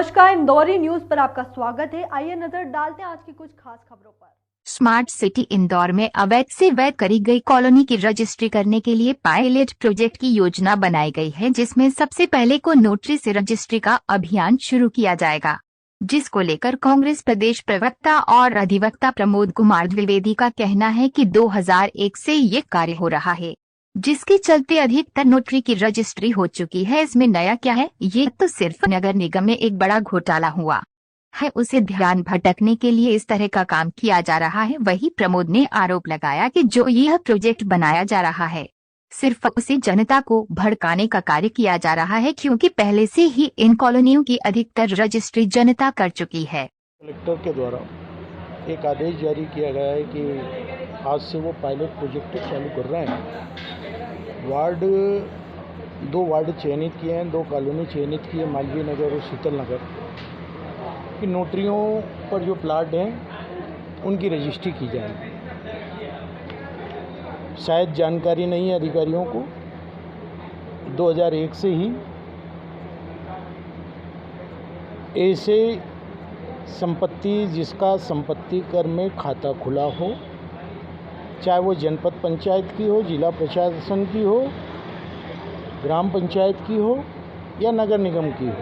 नमस्कार, इंदौरी न्यूज पर आपका स्वागत है। आइए नजर डालते हैं आज की कुछ खास खबरों पर। स्मार्ट सिटी इंदौर में अवैध से वैध करी गई कॉलोनी की रजिस्ट्री करने के लिए पायलट प्रोजेक्ट की योजना बनाई गई है, जिसमें सबसे पहले को नोटरी से रजिस्ट्री का अभियान शुरू किया जाएगा, जिसको लेकर कांग्रेस प्रदेश प्रवक्ता और अधिवक्ता प्रमोद कुमार द्विवेदी का कहना है कि 2001 से ये कार्य हो रहा है, जिसके चलते अधिकतर नोटरी की रजिस्ट्री हो चुकी है। इसमें नया क्या है, ये तो सिर्फ नगर निगम में एक बड़ा घोटाला हुआ है, उसे ध्यान भटकने के लिए इस तरह का काम किया जा रहा है। वही प्रमोद ने आरोप लगाया कि जो यह प्रोजेक्ट बनाया जा रहा है, सिर्फ उसे जनता को भड़काने का कार्य किया जा रहा है, क्योंकि पहले से ही इन कॉलोनियों की अधिकतर रजिस्ट्री जनता कर चुकी है। कलेक्टर के द्वारा एक आदेश जारी किया गया है कि आज से वो पायलट प्रोजेक्ट चालू कर रहे हैं। दो वार्ड चयनित किए हैं, 2 कॉलोनी चयनित की है, मालवीय नगर और शीतल नगर की। नोटरियों पर जो प्लाट हैं उनकी रजिस्ट्री की जाएगी। शायद जानकारी नहीं है अधिकारियों को, 2001 से ही ऐसे संपत्ति जिसका संपत्ति कर में खाता खुला हो, चाहे वो जनपद पंचायत की हो, जिला प्रशासन की हो, ग्राम पंचायत की हो या नगर निगम की हो,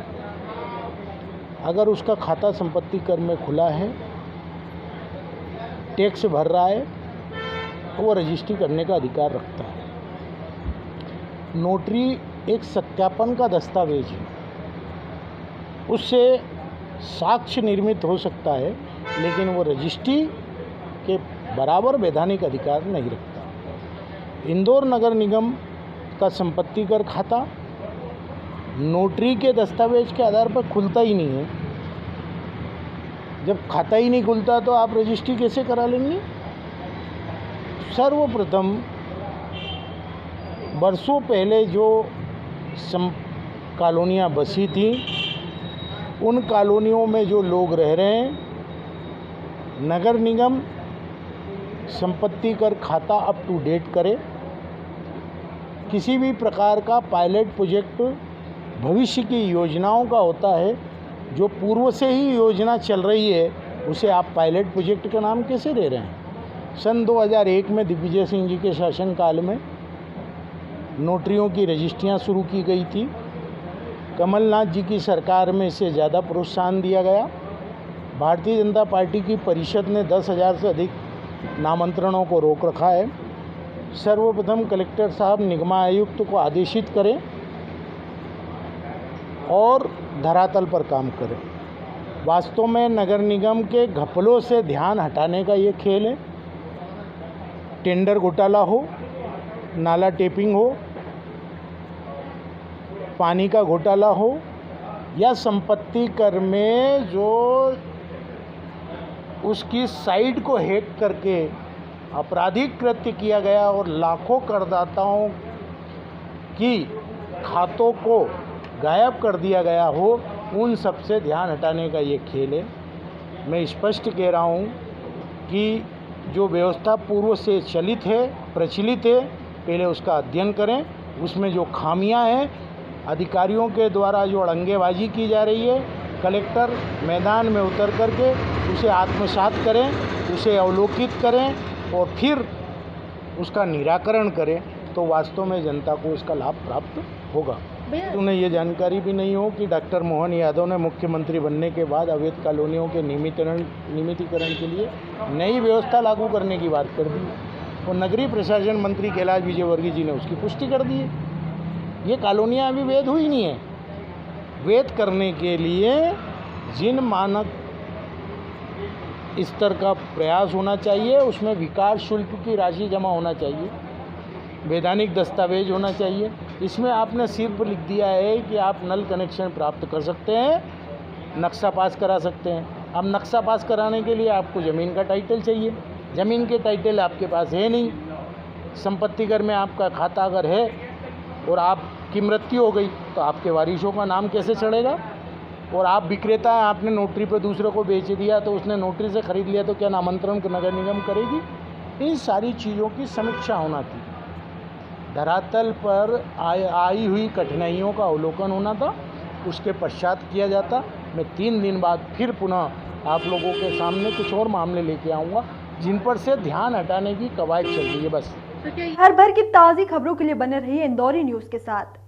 अगर उसका खाता संपत्ति कर में खुला है, टैक्स भर रहा है, तो वो रजिस्ट्री करने का अधिकार रखता है। नोटरी एक सत्यापन का दस्तावेज है, उससे साक्ष्य निर्मित हो सकता है, लेकिन वो रजिस्ट्री के बराबर वैधानिक अधिकार नहीं रखता। इंदौर नगर निगम का संपत्ति कर खाता नोटरी के दस्तावेज के आधार पर खुलता ही नहीं है। जब खाता ही नहीं खुलता तो आप रजिस्ट्री कैसे करा लेंगे? सर्वप्रथम बरसों पहले जो कॉलोनियाँ बसी थी, उन कॉलोनियों में जो लोग रह रहे हैं, नगर निगम संपत्ति कर खाता अप टू डेट करे। किसी भी प्रकार का पायलट प्रोजेक्ट भविष्य की योजनाओं का होता है, जो पूर्व से ही योजना चल रही है, उसे आप पायलट प्रोजेक्ट का नाम कैसे दे रहे हैं? सन 2001 में दिग्विजय सिंह जी के शासनकाल में नोटरियों की रजिस्ट्रियाँ शुरू की गई थी। कमलनाथ जी की सरकार में इसे ज़्यादा प्रोत्साहन दिया गया। भारतीय जनता पार्टी की परिषद ने 10,000 से अधिक नामांतरणों को रोक रखा है। सर्वप्रथम कलेक्टर साहब निगमायुक्त को आदेशित करें और धरातल पर काम करें। वास्तव में नगर निगम के घपलों से ध्यान हटाने का ये खेल है। टेंडर घोटाला हो, नाला टेपिंग हो, पानी का घोटाला हो, या संपत्ति कर में जो उसकी साइट को हैक करके आपराधिक कृत्य किया गया और लाखों करदाताओं की खातों को गायब कर दिया गया हो, उन सब से ध्यान हटाने का ये खेल है। मैं स्पष्ट कह रहा हूँ कि जो व्यवस्था पूर्व से चलित है, प्रचलित है, पहले उसका अध्ययन करें। उसमें जो खामियां हैं, अधिकारियों के द्वारा जो अड़ंगेबाजी की जा रही है, कलेक्टर मैदान में उतर करके उसे आत्मसात करें, उसे अवलोकित करें और फिर उसका निराकरण करें, तो वास्तव में जनता को इसका लाभ प्राप्त होगा। उन्हें ये जानकारी भी नहीं हो कि डॉक्टर मोहन यादव ने मुख्यमंत्री बनने के बाद अवैध कॉलोनियों के नियमितीकरण के लिए नई व्यवस्था लागू करने की बात कर दी, और नगरीय प्रशासन मंत्री कैलाश विजयवर्गीय जी ने उसकी पुष्टि कर दी है। ये कॉलोनियाँ अभी वैध हुई नहीं है। वैध करने के लिए जिन मानक स्तर का प्रयास होना चाहिए, उसमें विकास शुल्क की राशि जमा होना चाहिए, वैधानिक दस्तावेज होना चाहिए। इसमें आपने सिर्फ लिख दिया है कि आप नल कनेक्शन प्राप्त कर सकते हैं, नक्शा पास करा सकते हैं। अब नक्शा पास कराने के लिए आपको ज़मीन का टाइटल चाहिए, ज़मीन के टाइटल आपके पास है नहीं। संपत्ति कर में आपका खाता अगर है और आपकी मृत्यु हो गई, तो आपके वारिसों का नाम कैसे चढ़ेगा? और आप विक्रेता हैं, आपने नोटरी पर दूसरे को बेच दिया, तो उसने नोटरी से ख़रीद लिया, तो क्या नामांतरण नगर निगम करेगी? इन सारी चीज़ों की समीक्षा होना थी। धरातल पर आई हुई कठिनाइयों का अवलोकन होना था, उसके पश्चात किया जाता। मैं 3 दिन बाद फिर पुनः आप लोगों के सामने कुछ और मामले लेके आऊँगा जिन पर से ध्यान हटाने की कवायद चल रही है। बस हर भर की ताज़ी खबरों के लिए बने रहिए इंदौरी न्यूज़ के साथ।